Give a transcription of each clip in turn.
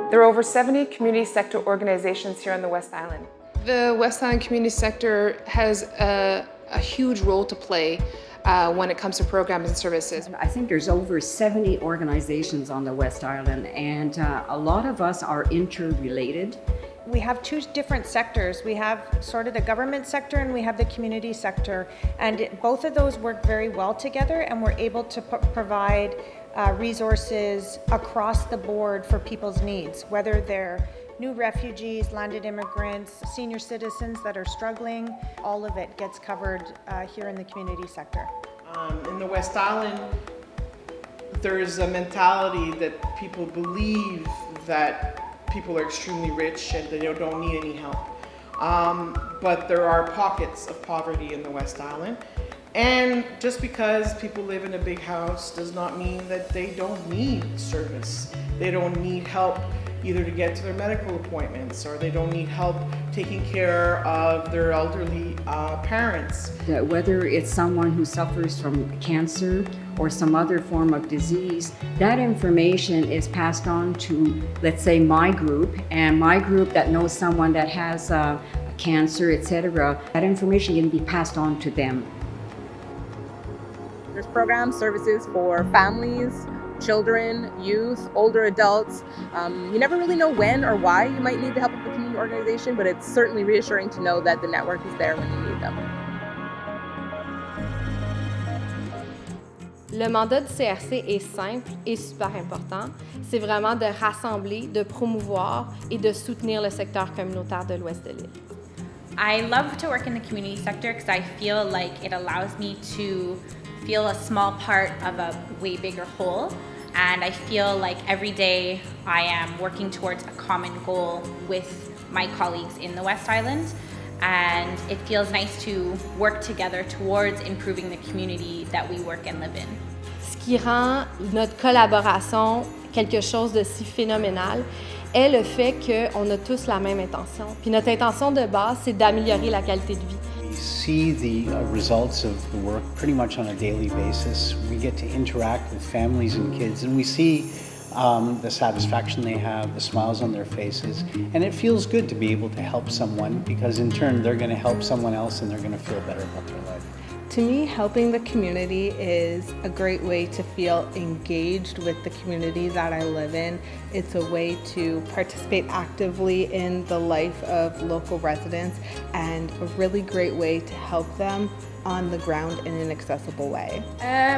There are over 70 community sector organizations here on the West Island. The West Island community sector has a huge role to play when it comes to programs and services. I think there's over 70 organizations on the West Island, and a lot of us are interrelated. We have two different sectors. We have sort of the government sector and we have the community sector. And both of those work very well together, and we're able to provide resources across the board for people's needs, whether they're new refugees, landed immigrants, senior citizens that are struggling. All of it gets covered here in the community sector. In the West Island, there's a mentality that people believe that people are extremely rich and they don't need any help. But there are pockets of poverty in the West Island. And just because people live in a big house does not mean that they don't need service. They don't need help either to get to their medical appointments, or they don't need help taking care of their elderly parents. Whether it's someone who suffers from cancer or some other form of disease, that information is passed on to, let's say, my group, and my group that knows someone that has cancer, etc. That information can be passed on to them. There's programs, services for families, children, youth, older adults. You never really know when or why you might need the help of the community organization, but it's certainly reassuring to know that the network is there when you need them. Le mandat du CRC est simple et super important. C'est vraiment de rassembler, de promouvoir et de soutenir le secteur communautaire de l'Ouest-De-L'Île. I love to work in the community sector because I feel like it allows me to feel a small part of a way bigger whole, and I feel like every day I am working towards a common goal with my colleagues in the West Island, and it feels nice to work together towards improving the community that we work and live in. Ce qui rend notre collaboration quelque chose de si phénoménal est le fait qu'on a tous la même intention. Puis notre intention de base, c'est d'améliorer la qualité de vie. We see the results of the work pretty much on a daily basis. We get to interact with families and kids, and we see the satisfaction they have, the smiles on their faces, and it feels good to be able to help someone, because in turn they're going to help someone else and they're going to feel better about their life. To me, helping the community is a great way to feel engaged with the community that I live in. It's a way to participate actively in the life of local residents, and a really great way to help them on the ground in an accessible way.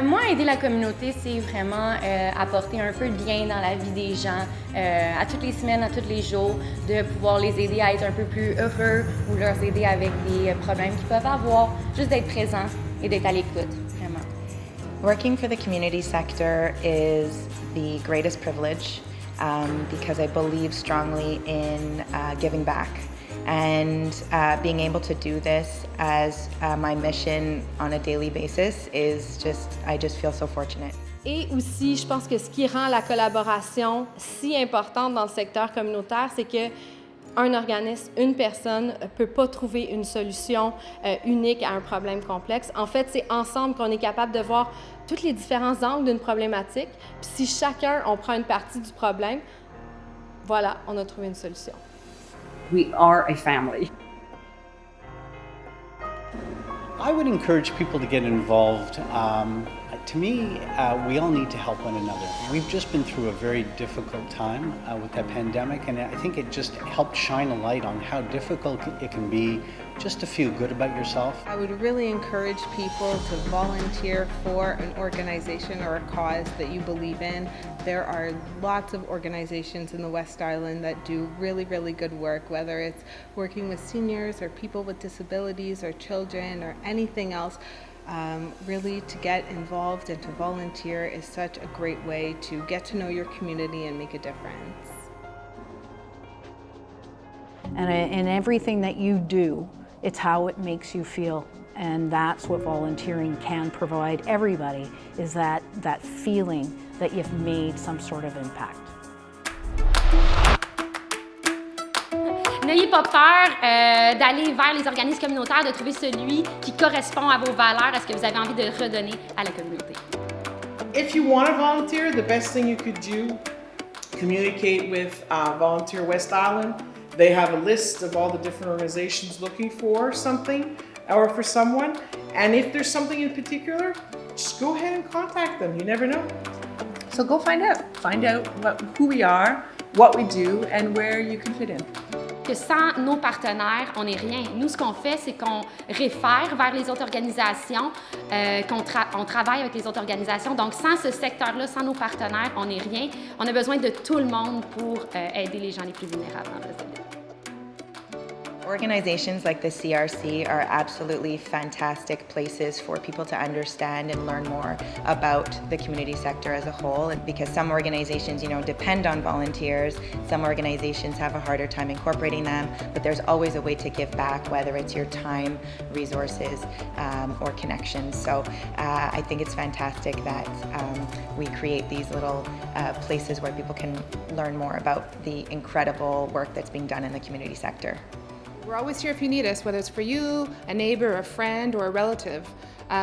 Moi, aider la communauté, c'est vraiment apporter un peu de bien dans la vie des gens, à toutes les semaines, à tous les jours, de pouvoir les aider à être un peu plus heureux ou leur aider avec des problèmes qu'ils peuvent avoir, juste d'être présent et d'être à l'écoute, vraiment. Working for the community sector is the greatest privilege because I believe strongly in giving back. And being able to do this as my mission on a daily basis is I just feel so fortunate. Et aussi, je pense que ce qui rend la collaboration si importante dans le secteur communautaire, c'est que un organisme, une personne ne peut pas trouver une solution unique à un problème complexe. En fait, c'est ensemble qu'on est capable de voir tous les différents angles d'une problématique. Puis si chacun, on prend une partie du problème, voilà, on a trouvé une solution. We are a family. I would encourage people to get involved. To me, we all need to help one another. We've just been through a very difficult time with the pandemic, and I think it just helped shine a light on how difficult it can be just to feel good about yourself. I would really encourage people to volunteer for an organization or a cause that you believe in. There are lots of organizations in the West Island that do really, really good work, whether it's working with seniors or people with disabilities or children or anything else. Really, to get involved and to volunteer is such a great way to get to know your community and make a difference. And in everything that you do, it's how it makes you feel. And that's what volunteering can provide everybody, is that feeling that you've made some sort of impact. N'ayez pas peur d'aller vers les organismes communautaires, de trouver celui qui correspond à vos valeurs, à ce que vous avez envie de redonner à la communauté. If you want to volunteer, the best thing you could do communicate with Volunteer West Island. They have a list of all the different organizations looking for something or for someone. And if there's something in particular, just go ahead and contact them. You never know. So go find out who we are, what we do, and where you can fit in. Que sans nos partenaires, on n'est rien. Nous, ce qu'on fait, c'est qu'on réfère vers les autres organisations, on travaille avec les autres organisations. Donc, sans ce secteur-là, sans nos partenaires, on n'est rien. On a besoin de tout le monde pour aider les gens les plus vulnérables dans Ouest-De-L'Île. Organizations like the CRC are absolutely fantastic places for people to understand and learn more about the community sector as a whole, because some organizations, depend on volunteers. Some organizations have a harder time incorporating them, but there's always a way to give back, whether it's your time, resources, or connections. So I think it's fantastic that we create these little places where people can learn more about the incredible work that's being done in the community sector. We're always here if you need us, whether it's for you, a neighbor, a friend, or a relative.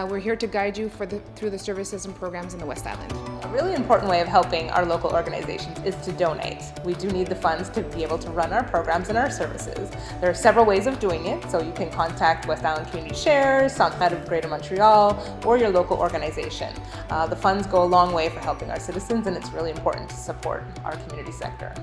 We're here to guide you through the services and programs in the West Island. A really important way of helping our local organizations is to donate. We do need the funds to be able to run our programs and our services. There are several ways of doing it, so you can contact West Island Community Shares, Centre of Greater Montreal, or your local organization. The funds go a long way for helping our citizens, and it's really important to support our community sector.